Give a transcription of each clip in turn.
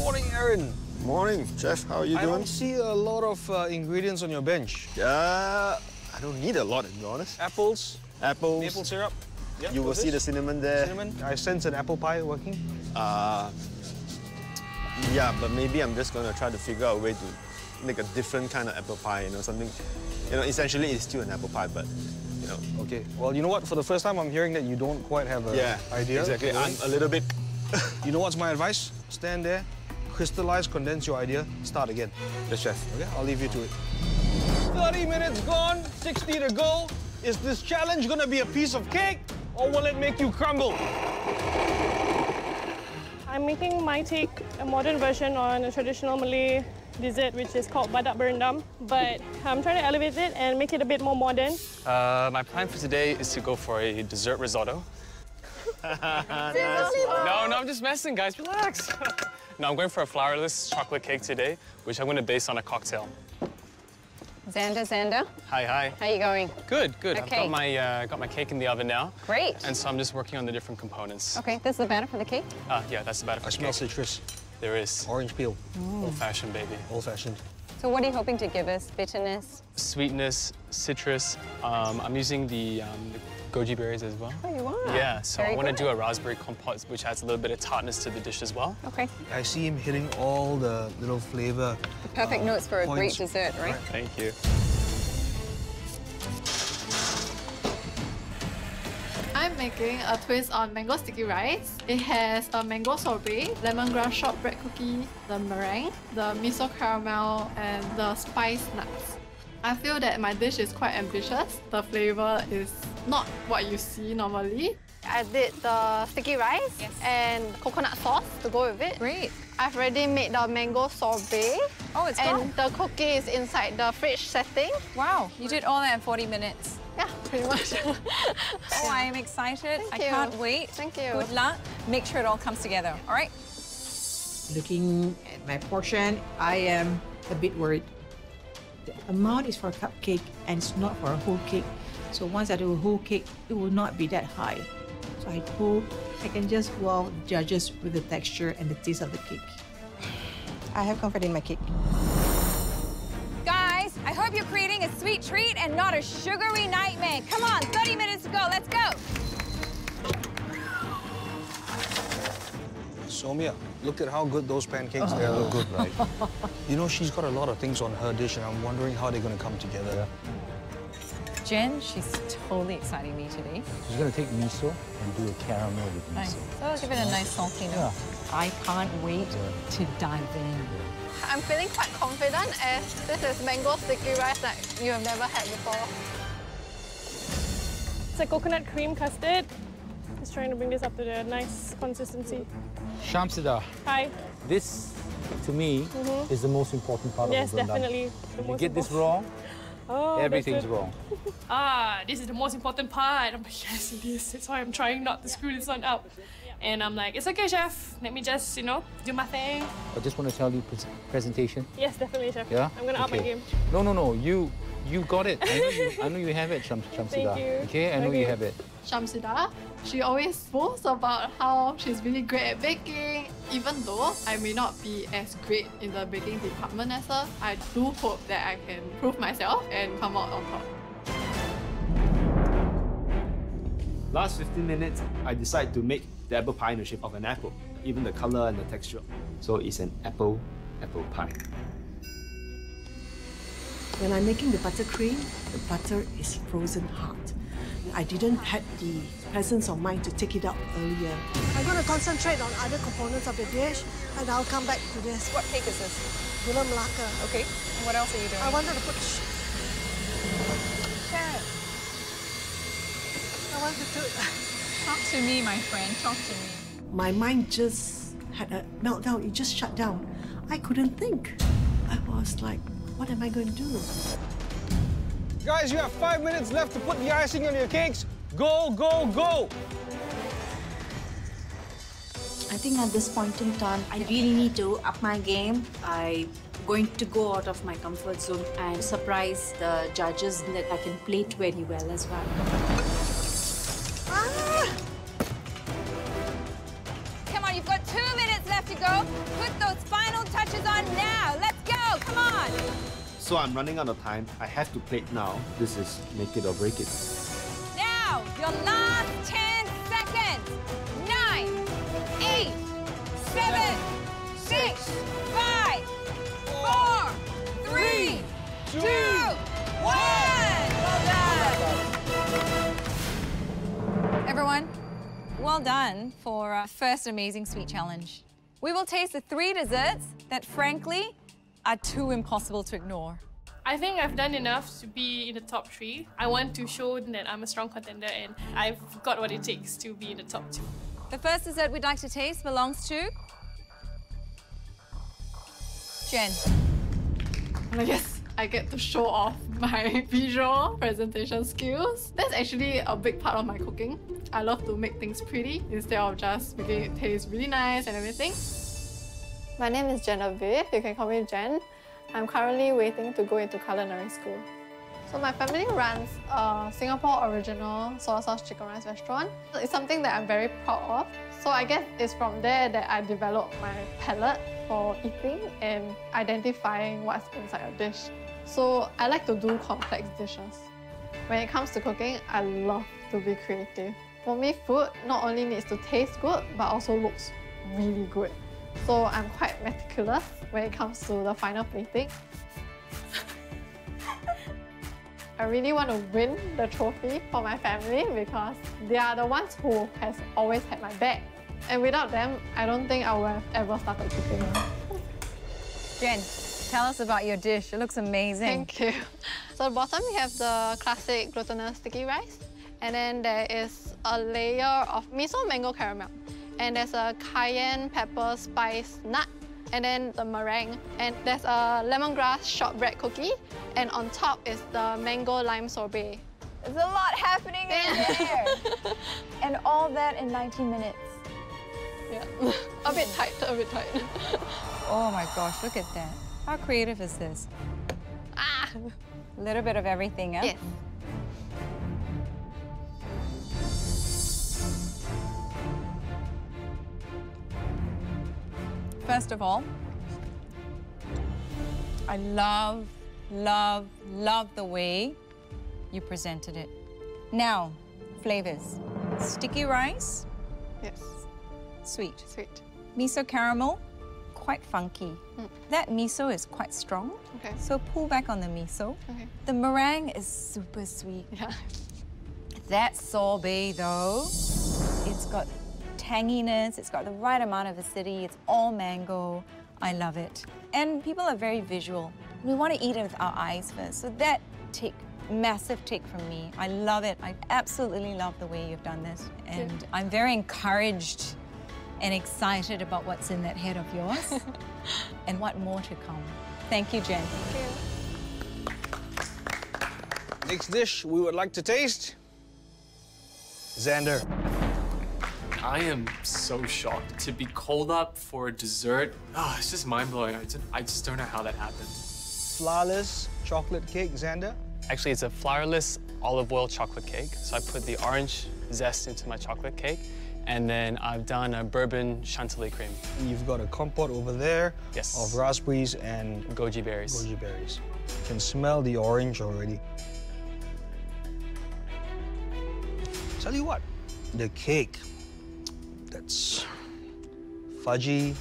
Morning, Aaron. Morning, Chef. How are you doing? I don't see a lot of ingredients on your bench. Yeah, I don't need a lot, to be honest. Apples. Apples. Maple syrup. Yep, you will see the cinnamon there. Cinnamon. I sense an apple pie working. Yeah, but maybe I'm just going to try to figure out a way to make a different kind of apple pie, you know, something... You know, essentially it's still an apple pie, but, you know... Okay. Well, you know what? For the first time, I'm hearing that you don't quite have an idea. Exactly. I'm a little bit... You know what's my advice? Stand there, crystallize, condense your idea, start again. Yes, Chef. Okay, I'll leave you to it. 30 minutes gone, 60 to go. Is this challenge gonna be a piece of cake, or will it make you crumble? I'm making my take a modern version on a traditional Malay dessert, which is called badak berendam. But I'm trying to elevate it and make it a bit more modern. My plan for today is to go for a dessert risotto. No, I'm just messing, guys. Relax. No, I'm going for a flourless chocolate cake today, which I'm going to base on a cocktail. Xander. Hi. How you going? Good. Okay. I've got my cake in the oven now. Great. And so I'm just working on the different components. Okay, this is the batter for the cake? Yeah, that's the batter for the cake. I smell citrus. There is. Orange peel. Old-fashioned, baby. Old-fashioned. So what are you hoping to give us? Bitterness? Sweetness, citrus. I'm using the goji berries as well. Oh, you are? Yeah, so Very I want to good. do a raspberry compote, which adds a little bit of tartness to the dish as well. Okay. I see him hitting all the little flavor. The perfect notes for a points. great dessert, right? Thank you. I'm making a twist on mango sticky rice. It has a mango sorbet, lemongrass shortbread cookie, the meringue, the miso caramel, and the spiced nuts. I feel that my dish is quite ambitious. The flavor is not what you see normally. I did the sticky rice and coconut sauce to go with it. Great. I've already made the mango sorbet. Oh, it's and gone? the cookie is inside the fridge setting. Wow, you did all that in 40 minutes. Yeah, pretty much. Oh, I am excited. Thank I you. can't wait. Thank you. Good luck. Make sure it all comes together, all right? Looking at my portion, I am a bit worried. The amount is for a cupcake and it's not for a whole cake. So once I do a whole cake, it will not be that high. So I hope I can just wow the judges with the texture and the taste of the cake. I have confidence in my cake. Guys, I hope you're creating a sweet treat and not a sugary nightmare. Come on, 30 minutes to go. Let's go. Soumya, look at how good those pancakes are. They look good, right? You know, she's got a lot of things on her dish, and I'm wondering how they're going to come together. Jen, she's totally exciting me today. She's going to take miso and do a caramel with miso. Nice. So I'll give it a nice salty note. Yeah. I can't wait to dive in. I'm feeling quite confident as this is mango sticky rice that you have never had before. It's a coconut cream custard. Just trying to bring this up to the nice consistency. Shamsida, Hi. this, to me, is the most important part Yes, of the rendang. definitely. If you get this wrong, Oh, everything's that's good. wrong. This is the most important part. I'm like, yes, it is. That's why I'm trying not to screw this one up. And I'm like, it's okay, chef. Let me just, you know, do my thing. I just want to tell you presentation. Yes, definitely, chef. Yeah? I'm going to up my game. No. You got it. I know you have it, Shamsida. Thank you. Okay, I know you have it. Shamsida, she always boasts about how she's really great at baking. Even though I may not be as great in the baking department as her, I do hope that I can prove myself and come out on top. Last 15 minutes, I decide to make the apple pie in the shape of an apple, even the color and the texture. So it's an apple pie. When I'm making the buttercream, the butter is frozen hard. I didn't have the presence of mind to take it out earlier. I'm going to concentrate on other components of the dish, and I'll come back to this. What cake is this? Gula melaka. Okay. And what else are you doing? I wanted to put... I wanted to... Talk to me, my friend. Talk to me. My mind just had a meltdown. It just shut down. I couldn't think. I was like, what am I going to do? Guys, you have 5 minutes left to put the icing on your cakes. Go, go, go! I think at this point in time, I really need to up my game. I'm going to go out of my comfort zone and surprise the judges that I can plate very well as well. Come on, you've got 2 minutes left to go. Put those So I'm running out of time. I have to plate now. This is make it or break it. Now, your last 10 seconds. 9, 8, 7, 6, 5, 4, 3, 2, 1. Well done. Everyone, well done for our first Amazing Sweet Challenge. We will taste the 3 desserts that, frankly, are too impossible to ignore. I think I've done enough to be in the top 3. I want to show that I'm a strong contender and I've got what it takes to be in the top 2. The first dessert we'd like to taste belongs to Jen. And I guess I get to show off my visual presentation skills. That's actually a big part of my cooking. I love to make things pretty instead of just making it taste really nice and everything. My name is Genevieve. You can call me Jen. I'm currently waiting to go into culinary school. So my family runs a Singapore original soy sauce chicken rice restaurant. It's something that I'm very proud of. So I guess it's from there that I developed my palate for eating and identifying what's inside a dish. So I like to do complex dishes. When it comes to cooking, I love to be creative. For me, food not only needs to taste good, but also looks really good. So I'm quite meticulous when it comes to the final plating. I really want to win the trophy for my family because they are the ones who has always had my back. And without them, I don't think I would have ever started cooking. Jen, tell us about your dish. It looks amazing. Thank you. So at the bottom, we have the classic glutinous sticky rice. And then there is a layer of miso mango caramel. And there's a cayenne pepper spice nut. And then the meringue. And there's a lemongrass shortbread cookie. And on top is the mango lime sorbet. There's a lot happening in there. And all that in 19 minutes. Yeah, a bit tight, a bit tight. Oh my gosh, look at that. How creative is this? Ah! A little bit of everything, huh? Yes. First of all, I love, love, love the way you presented it. Now, flavors. Sticky rice. Yes. Sweet. Sweet. Miso caramel, quite funky. That miso is quite strong. Okay. So pull back on the miso. Okay. The meringue is super sweet. Yeah. That sorbet, though, it's got tanginess, it's got the right amount of acidity, it's all mango. I love it. And people are very visual. We want to eat it with our eyes first. So that massive tick from me. I love it. I absolutely love the way you've done this. And I'm very encouraged and excited about what's in that head of yours and what more to come. Thank you, Jen. Thank you. Next dish we would like to taste, Xander. I am so shocked to be called up for a dessert. Oh, it's just mind-blowing. I just don't know how that happened. Flourless chocolate cake, Xander. Actually, it's a flourless olive oil chocolate cake. So I put the orange zest into my chocolate cake. And then I've done a bourbon chantilly cream. You've got a compote over there of raspberries and goji berries. Goji berries. You can smell the orange already. Tell you what, the cake, that's fudgy,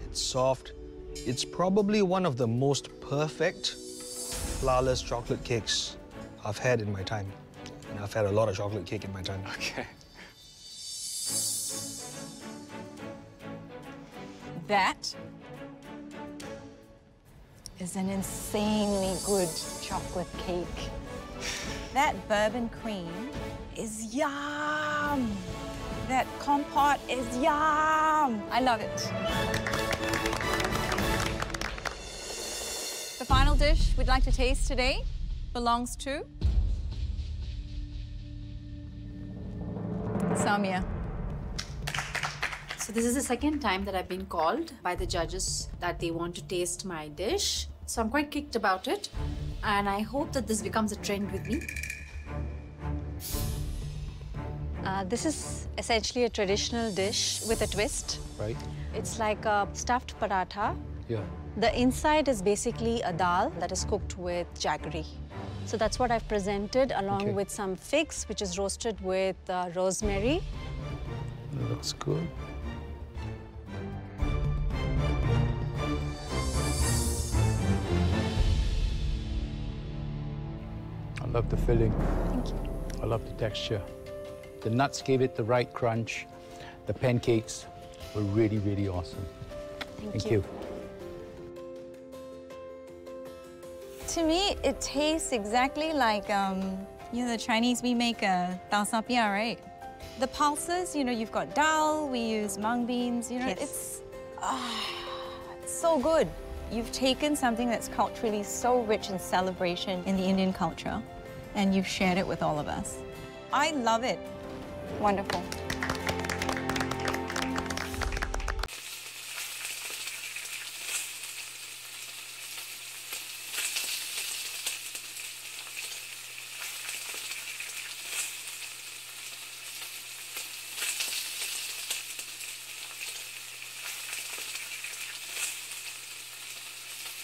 it's soft. It's probably one of the most perfect flourless chocolate cakes I've had in my time. And I've had a lot of chocolate cake in my time. Okay. That is an insanely good chocolate cake. That bourbon cream is yum. That compote is yum. I love it. The final dish we'd like to taste today belongs to Samia. So this is the second time that I've been called by the judges that they want to taste my dish. So I'm quite kicked about it. And I hope that this becomes a trend with me. This is essentially a traditional dish with a twist. Right. It's like a stuffed paratha Yeah. The inside is basically a dal that is cooked with jaggery. So that's what I've presented along with some figs, which is roasted with rosemary. It looks good. I love the filling. Thank you. I love the texture. The nuts gave it the right crunch. The pancakes were really, really awesome. Thank you. To me, it tastes exactly like, you know, the Chinese, we make a dal sapia, right? The pulses, you know, you've got dal, we use mung beans, you know, it's so good. You've taken something that's culturally so rich in celebration in the Indian culture, and you've shared it with all of us. I love it. Wonderful.